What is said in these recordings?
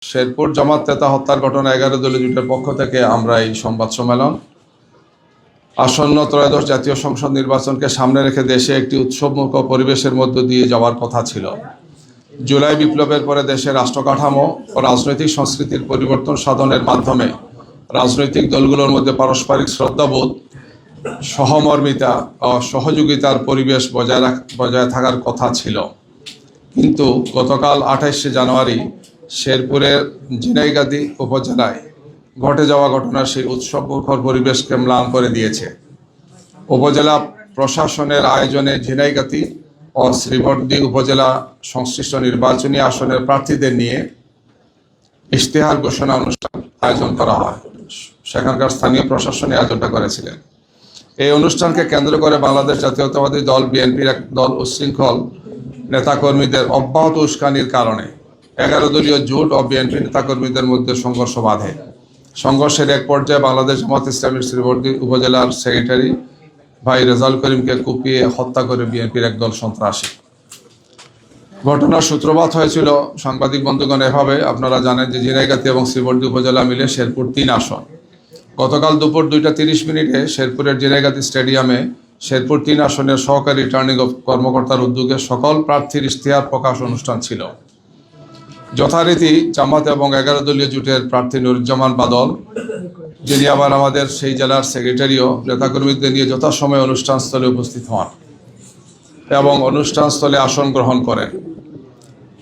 শেরপুর জামাত নেতা হত্যার ঘটনা 11 দলীয় জোটের পক্ষ থেকে আমরা এই সংবাদ সম্মেলন আসন্ন ত্রয়োদশ জাতীয় সংসদ নির্বাচনকে সামনে রেখে দেশে একটি উৎসবমুখর পরিবেশের মধ্য দিয়ে যাওয়ার কথা ছিল। জুলাই বিপ্লবের পরে দেশের রাষ্ট্র কাঠামো ও রাজনৈতিক সংস্কৃতির পরিবর্তন সাধনের মাধ্যমে রাজনৈতিক দলগুলোর মধ্যে পারস্পরিক শ্রদ্ধাবোধ, সহমর্মিতা ও সহযোগিতার পরিবেশ বজায় থাকার কথা ছিল। কিন্তু গতকাল 28শে জানুয়ারি শেরপুরের ঝিনাইগাতি উপজেলায় ঘটে যাওয়া ঘটনা সেই উৎসবমুখর পরিবেশকে ম্লান করে দিয়েছে। উপজেলা প্রশাসনের আয়োজনে ঝিনাইগাতি ও শ্রীবর্দী উপজেলা সংশ্লিষ্ট নির্বাচনী আসনের প্রার্থীদের নিয়ে ইশতেহার ঘোষণা অনুষ্ঠান আয়োজন করা হয়। সেখানকার স্থানীয় প্রশাসনে আয়োজনটা করেছিলেন। এই অনুষ্ঠানকে কেন্দ্র করে বাংলাদেশ জাতীয়তাবাদী দল বিএনপির এক দল উচ্ছৃঙ্খল নেতাকর্মীদের অব্যাহত উস্কানির কারণে 11 দলীয় জোট ও বিএনপি নেতাকর্মীদের মধ্যে সংঘর্ষ বাধে। সংঘর্ষের এক পর্যায়ে বাংলাদেশ জামাত ইসলামীর শ্রীবর্দী উপজেলার সেক্রেটারি ভাই রেজাউল করিমকে কুপিয়ে হত্যা করে বিএনপির একদল সন্ত্রাসী। ঘটনার সূত্রপাত হয়েছিল সাংবাদিক বন্ধুগণ এভাবে। আপনারা জানেন যে ঝিনাইগাতি এবং শ্রীবর্দী উপজেলা মিলে শেরপুর 3 আসন। গতকাল দুপুর 2:30 শেরপুরের ঝিনাইগাতি স্টেডিয়ামে শেরপুর 3 আসনের সহকারী রিটার্নিং কর্মকর্তার উদ্যোগে সকল প্রার্থীর ইশতেহার প্রকাশ অনুষ্ঠান ছিল। যথারীতি জামাত এবং 11 দলীয় জোটের প্রার্থী নুরুজ্জামান বাদল, যিনি আবার আমাদের সেই জেলার সেক্রেটারিও, নেতাকর্মীদের নিয়ে যথাসময়ে অনুষ্ঠানস্থলে উপস্থিত হন এবং অনুষ্ঠানস্থলে আসন গ্রহণ করেন।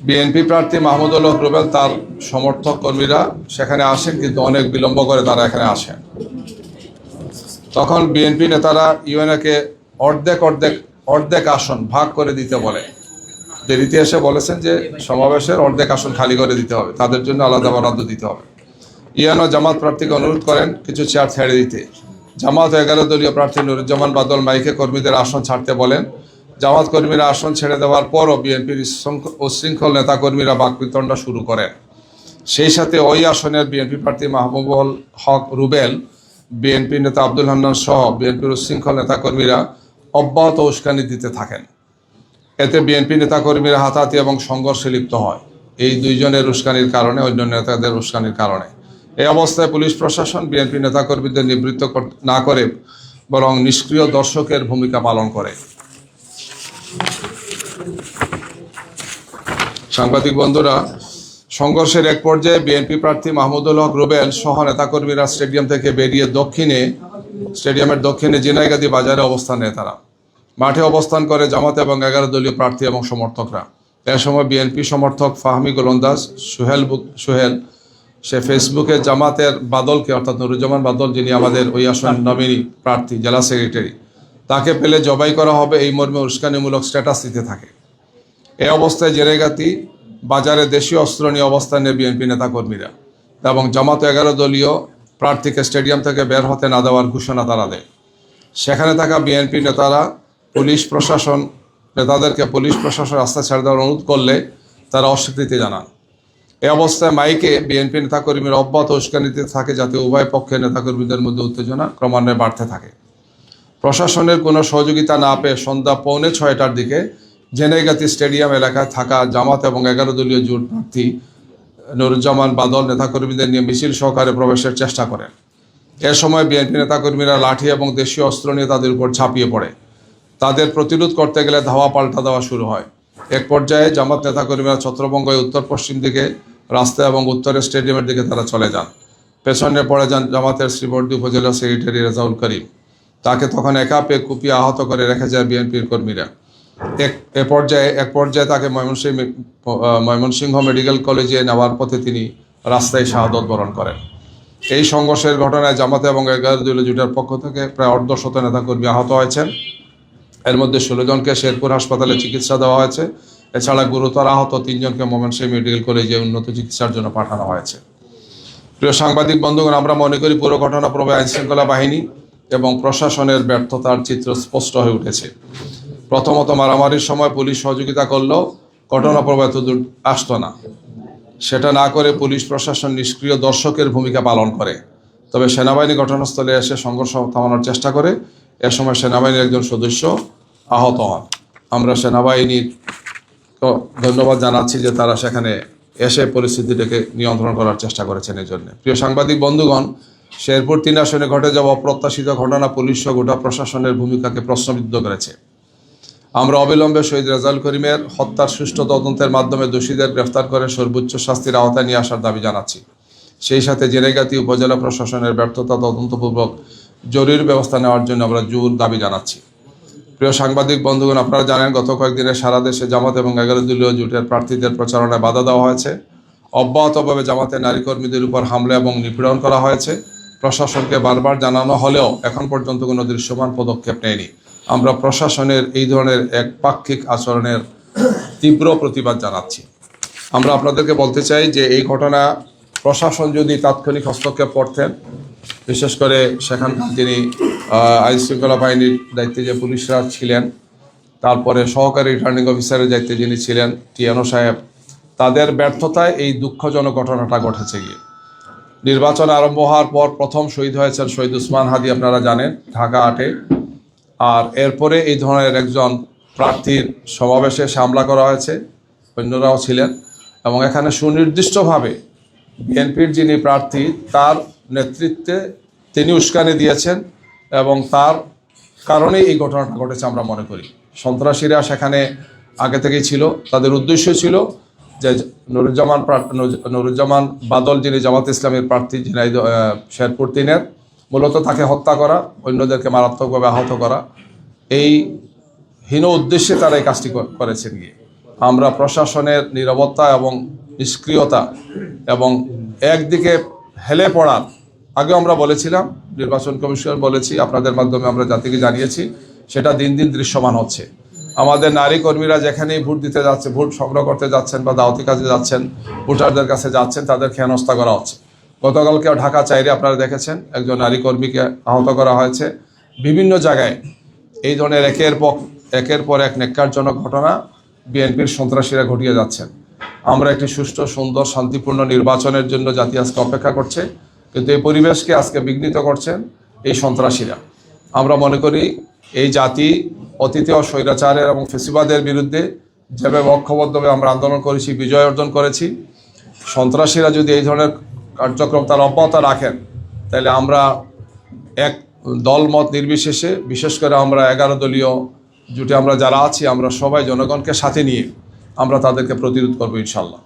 বিএনপি প্রার্থী মাহমুদুল হক রুবেল তার সমর্থক কর্মীরা সেখানে আসেন, কিন্তু অনেক বিলম্ব করে তারা এখানে আসেন। তখন বিএনপি নেতারা ইউএনএকে অর্ধেক আসন ভাগ করে দিতে বলে। দেরিতে এসে বলেছেন যে সমাবেশের অর্ধেক আসন খালি করে দিতে হবে, তাদের জন্য আলাদা বরাদ্দ দিতে হবে। ইউএনও জামাত প্রার্থীকে অনুরোধ করেন কিছু চেয়ার ছেড়ে দিতে। জামাত 11 দলীয় প্রার্থী নুরুজ্জামান বাদল মাইকে কর্মীদের আসন ছাড়তে বলেন। জামাত কর্মীরা আসন ছেড়ে দেওয়ার পরও বিএনপির উচ্ছৃঙ্খল নেতাকর্মীরা বাকবিতণ্ডা শুরু করেন। সেই সাথে ওই আসনের বিএনপি প্রার্থী মাহমুদুল হক রুবেল, বিএনপি নেতা আব্দুল হান্নান সহ বিএনপির উচ্ছৃঙ্খল নেতাকর্মীরা অব্যাহত উস্কানি দিতে থাকেন। এতে বিএনপি নেতাকর্মীরা হাতাহাতি এবং সংঘর্ষে লিপ্ত হয়। এই দুইজনের উস্কানির কারণে, অন্য নেতাদের উস্কানির কারণে। এই অবস্থায় পুলিশ প্রশাসন বিএনপি নেতাকর্মীদের নিবৃত্ত না করে বরং নিষ্ক্রিয় দর্শকের ভূমিকা পালন করে। সাংবাদিক বন্ধুরা, সংঘর্ষের এক পর্যায়ে বিএনপি প্রার্থী মাহমুদুল হক রুবেল সহ নেতাকর্মীরা স্টেডিয়াম থেকে বেরিয়ে স্টেডিয়ামের দক্ষিণে ঝিনাইগাতি বাজারে অবস্থান নেয়। তারা মাঠে অবস্থান করে জামাত এবং 11 দলীয় প্রার্থী এবং সমর্থকরা। এ সময় বিএনপি সমর্থক ফাহমি গোলন্দাজ সোহেল সে ফেসবুকে জামাতের বাদলকে, অর্থাৎ নুরুজ্জামান বাদল, যিনি আমাদের ওই আসন নমিনি প্রার্থী, জেলা সেক্রেটারি, তাকে পেলে জবাই করা হবে এই মর্মে উস্কানিমূলক স্ট্যাটাস দিতে থাকে। এই অবস্থায় ঝিনাইগাতি বাজারে দেশীয় অস্ত্র নিয়ে অবস্থান নেয় বিএনপি নেতাকর্মীরা এবং জামাত 11 দলীয় প্রার্থীকে স্টেডিয়াম থেকে বের হতে না দেওয়ার ঘোষণা তারা দেয়। সেখানে থাকা বিএনপি নেতাদেরকে পুলিশ প্রশাসন রাস্তা ছেড়ে দেওয়ার অনুরোধ করলে তারা অস্বীকৃতি জানান। এই অবস্থায় মাইকে বিএনপি নেতাকর্মীরা অব্যাহত উস্কানি দিতে থাকে, যাতে উভয় পক্ষের নেতাকর্মীদের মধ্যে উত্তেজনা ক্রমান্বয়ে বাড়তে থাকে। প্রশাসনের কোনো সহযোগিতা না পেয়ে সন্ধ্যা 5:45টার দিকে ঝিনাইগাতি স্টেডিয়াম এলাকায় থাকা জামাত এবং 11 দলীয় জোট প্রার্থী নুরুজ্জামান বাদল নেতাকর্মীদের নিয়ে মিছিল সহকারে প্রবেশের চেষ্টা করেন। এ সময় বিএনপি নেতাকর্মীরা লাঠি এবং দেশীয় অস্ত্র নিয়ে তাদের উপর ঝাঁপিয়ে পড়ে। তাদের প্রতিরোধ করতে গেলে ধাওয়া পাল্টা দেওয়া শুরু হয়। এক পর্যায়ে জামাত নেতাকর্মীরা ছত্রভঙ্গ হয়ে উত্তর পশ্চিম দিকে রাস্তা এবং উত্তরের স্টেডিয়ামের দিকে তারা চলে যান। পেছনে পড়ে যান জামাতের শ্রীবর্দী উপজেলা সেক্রেটারি রেজাউল করিম। তাকে তখন একা পেয়ে কুপিয়ে আহত করে রেখে যায় বিএনপির কর্মীরা। এক পর্যায়ে তাকে ময়মনসিংহ মেডিকেল কলেজে নেওয়ার পথে তিনি রাস্তায় শাহাদত বরণ করেন। এই সংঘর্ষের ঘটনায় জামাত এবং 11 দলীয় জোটের পক্ষ থেকে প্রায় 150 নেতাকর্মী আহত হয়েছেন। এর মধ্যে 16 জনকে শেরপুর হাসপাতালে চিকিৎসা দেওয়া হয়েছে। এছাড়া গুরুতর আহত 3 জনকে ময়মনসিংহ মেডিকেল কলেজে উন্নত চিকিৎসার জন্য পাঠানো হয়েছে। প্রিয় সাংবাদিক বন্ধুগণ, আমরা মনে করি পুরো ঘটনা পূর্বে আইনশৃঙ্খলা বাহিনী এবং প্রশাসনের ব্যর্থতার চিত্র স্পষ্ট হয়ে উঠেছে। প্রথমত, মারামারির সময় পুলিশ সহযোগিতা করলেও ঘটনা পূর্বে এতদূর আসতো না। সেটা না করে পুলিশ প্রশাসন নিষ্ক্রিয় দর্শকের ভূমিকা পালন করে। তবে সেনাবাহিনী ঘটনাস্থলে এসে সংঘর্ষ থামানোর চেষ্টা করে। এ সময় সেনাবাহিনীর একজন সদস্য আহত হন। আমরা সেনাবাহিনীর ধন্যবাদ জানাচ্ছি যে তারা সেখানে এসে পরিস্থিতিটাকে নিয়ন্ত্রণ করার চেষ্টা করেছেন। এই জন্য প্রিয় সাংবাদিক বন্ধুগণ, শেরপুর 3 আসনে ঘটে যাওয়া অপ্রত্যাশিত ঘটনা পুলিশ ও গোটা প্রশাসনের ভূমিকাকে প্রশ্নবিদ্ধ করেছে। আমরা অবিলম্বে শহীদ রেজাউল করিমের হত্যার সুষ্ঠু তদন্তের মাধ্যমে দোষীদের গ্রেফতার করে সর্বোচ্চ শাস্তির আওতায় নিয়ে আসার দাবি জানাচ্ছি। সেই সাথে জেনেগাতি উপজেলা প্রশাসনের ব্যর্থতা তদন্তপূর্বক জরুরি ব্যবস্থা নেওয়ার জন্য আমরা জোর দাবি জানাচ্ছি। প্রিয় সাংবাদিক বন্ধুগণ, আপনারা জানেন গত কয়েকদিনে সারা দেশে জামাত এবং 11 দলীয় জোটের প্রার্থীদের প্রচারণায় বাধা দেওয়া হয়েছে। অব্যাহতভাবে জামাতের নারী কর্মীদের উপর হামলা এবং নিপীড়ন করা হয়েছে। প্রশাসনকে বারবার জানানো হলেও এখন পর্যন্ত কোনো দৃশ্যমান পদক্ষেপ নেয়নি। আমরা প্রশাসনের এই ধরনের একপাক্ষিক আচরণের তীব্র প্রতিবাদ জানাচ্ছি। আমরা আপনাদেরকে বলতে চাই যে এই ঘটনা প্রশাসন যদি তাৎক্ষণিক হস্তক্ষেপ করতেন, বিশেষ করে সেখানকার যিনি আইন শৃঙ্খলা বাহিনীর দায়িত্বে যে পুলিশরা ছিলেন, তারপরে সহকারী রিটার্নিং অফিসারের দায়িত্বে যিনি ছিলেন টিএনও সাহেব, তাদের ব্যর্থতায় এই দুঃখজনক ঘটনাটা ঘটেছে। গিয়ে নির্বাচন আরম্ভ হওয়ার পর প্রথম শহীদ হয়েছেন শহীদ উসমান হাদি, আপনারা জানেন, ঢাকা 8-এ। আর এরপরে এই ধরনের একজন প্রার্থীর সমাবেশে হামলা করা হয়েছে, অন্যরাও ছিলেন, এবং এখানে সুনির্দিষ্টভাবে বিএনপির যিনি প্রার্থী তার নেতৃত্বে তিনি উস্কানি দিয়েছেন এবং তার কারণেই এই ঘটনাটা ঘটেছে আমরা মনে করি। সন্ত্রাসীরা সেখানে আগে থেকেই ছিল, তাদের উদ্দেশ্য ছিল যে নুরুজ্জামান বাদল যিনি জামাত ইসলামের প্রার্থী ঝিনাইদহ শেরপুর 3-এর, মূলত তাকে হত্যা করা, অন্যদেরকে মারাত্মকভাবে আহত করা, এই হীন উদ্দেশ্যে তারা এই কাজটি করেছেন। গিয়ে আমরা প্রশাসনের নীরবতা এবং নিষ্ক্রিয়তা এবং একদিকে হেলে পড়ার আগেও আমরা বলেছিলাম, নির্বাচন কমিশন বলেছি, আপনাদের মাধ্যমে আমরা জাতিকে জানিয়েছি, সেটা দিন দিন দৃশ্যমান হচ্ছে। আমাদের নারী কর্মীরা যেখানেই ভোট দিতে যাচ্ছে, ভোট সংগ্রহ করতে যাচ্ছেন বা দাওয়াতি কাজে যাচ্ছেন, ভোটারদের কাছে যাচ্ছেন, তাদেরকে হেনস্থা করা হচ্ছে। গতকালকেও ঢাকা 4-এ আপনারা দেখেছেন একজন নারী কর্মীকে আহত করা হয়েছে। বিভিন্ন জায়গায় এই ধরনের একের পর এক ন্যাক্কারজনক ঘটনা বিএনপির সন্ত্রাসীরা ঘটিয়ে যাচ্ছেন। আমরা একটি সুষ্ঠু, সুন্দর, শান্তিপূর্ণ নির্বাচনের জন্য জাতি আজকে অপেক্ষা করছে, কিন্তু এই পরিবেশকে আজকে বিঘ্নিত করছেন এই সন্ত্রাসীরা। আমরা মনে করি এই জাতি অতীতীয় স্বৈরাচারের এবং ফেসিবাদের বিরুদ্ধে যেভাবে ঐক্যবদ্ধভাবে আমরা আন্দোলন করেছি, বিজয় অর্জন করেছি, সন্ত্রাসীরা যদি এই ধরনের কার্যক্রম তার অব্যাহত রাখেন, তাহলে আমরা এক দলমত নির্বিশেষে, বিশেষ করে আমরা 11 দলীয় জোটে আমরা যারা আছি, আমরা সবাই জনগণকে সাথে নিয়ে আমরা তাদেরকে প্রতিরোধ করবো ইনশাল্লাহ।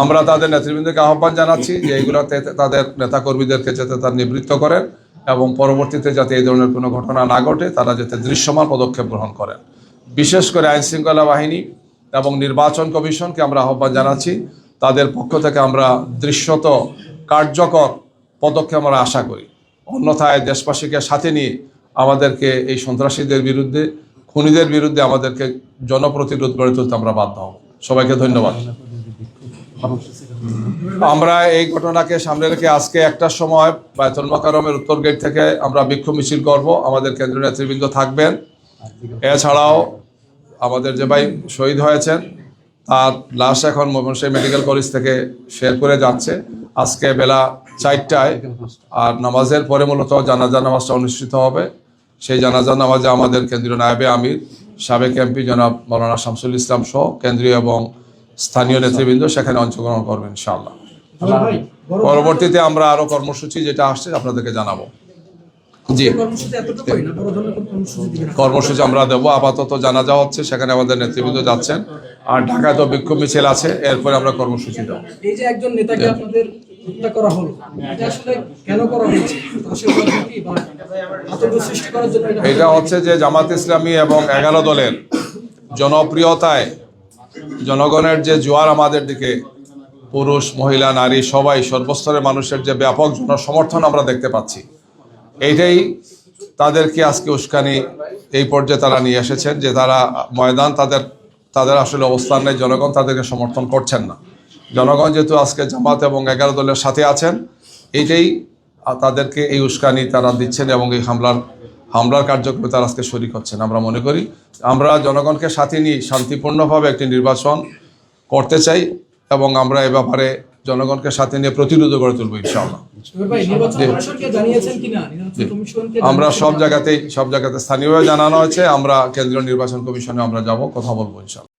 আমরা তাদের নেতৃবৃন্দকে আহ্বান জানাচ্ছি যে এইগুলোতে তাদের নেতাকর্মীদেরকে যাতে তার নিবৃত্ত করেন এবং পরবর্তীতে যাতে এই ধরনের কোনো ঘটনা না ঘটে তারা যাতে দৃশ্যমান পদক্ষেপ গ্রহণ করেন। বিশেষ করে আইন শৃঙ্খলা বাহিনী এবং নির্বাচন কমিশনকে আমরা আহ্বান জানাচ্ছি, তাদের পক্ষ থেকে আমরা দৃশ্যত কার্যকর পদক্ষেপ আমরা আশা করি। অন্যথায় দেশবাসীকে সাথে নিয়ে আমাদেরকে এই সন্ত্রাসীদের বিরুদ্ধে, খুনিদের বিরুদ্ধে আমাদেরকে জনপ্রতিরোধ গড়ে তুলতে আমরা বাধ্য হব। সবাইকে ধন্যবাদ। আমরা এই ঘটনাকে সামনে রেখে আজকে 1টার সময় বায়তুল মোকাররমের উত্তর গেট থেকে আমরা বিক্ষোভ মিছিল করব। আমাদের কেন্দ্রীয় নেতৃবৃন্দ থাকবেন। এছাড়াও আমাদের যে ভাই শহীদ হয়েছেন তার লাশ এখন ময়মনসিংহ মেডিকেল কলেজ থেকে শেরপুরে যাচ্ছে আজকে বেলা 4টায়। আর নামাজের পরে মূলত জানাজা নামাজটা অনুষ্ঠিত হবে। সেই জানাজা নামাজে আমাদের কেন্দ্রীয় নায়েবে আমির, সাবেক এমপি জনাব মৌলানা শামসুল ইসলাম সহ কেন্দ্রীয় এবং স্থানীয় নেতৃবৃন্দ সেখানে অংশগ্রহণ করবেন ইনশাআল্লাহ। পরবর্তীতে আমরা আরো কর্মসূচি যেটা আসছে আপনাদেরকে জানাবো। জি, কর্মসূচি আমরা দেবো। আপাতত জানাজা হচ্ছে, সেখানে আমাদের নেতৃবৃন্দ যাচ্ছেন। আর ঢাকায় তো বিক্ষোভ মিছিল আছে, এরপরে আমরা কর্মসূচি দেবো। এই যে একজন নেতাকে আপনাদের হত্যা করা হলো, এটা আসলে কেন করা হয়েছে? এটা হচ্ছে যে জামাত ইসলামী এবং 11 দলের জনপ্রিয়তায় জনগণের যে জোয়ার আমাদের দিকে, পুরুষ, মহিলা, নারী সবাই, সর্বস্তরের মানুষের যে ব্যাপক জনসমর্থন আমরা দেখতে পাচ্ছি, এইটাই তাদেরকে আজকে উস্কানি এই পর্যায়ে তারা নিয়ে এসেছেন যে তারা ময়দান তাদের আসলে অবস্থান নেই, জনগণ তাদেরকে সমর্থন করছেন না। জনগণ যেহেতু আজকে জামাত এবং 11 দলের সাথে আছেন, এইটাই তাদেরকে এই উস্কানি তারা দিচ্ছেন এবং এই হামলার কার্যক্রমে তারা আজকে শরিক হচ্ছেন। আমরা মনে করি আমরা জনগণকে সাথে নিয়ে শান্তিপূর্ণভাবে একটি নির্বাচন করতে চাই এবং আমরা এ ব্যাপারে জনগণকে সাথে নিয়ে প্রতিরোধ গড়ে তুলবো ইনশাআল্লাহ। আমরা সব জায়গাতে স্থানীয়ভাবে জানানো হয়েছে। আমরা কেন্দ্রীয় নির্বাচন কমিশনে আমরা যাব, কথা বলবো ইনশাআল্লাহ।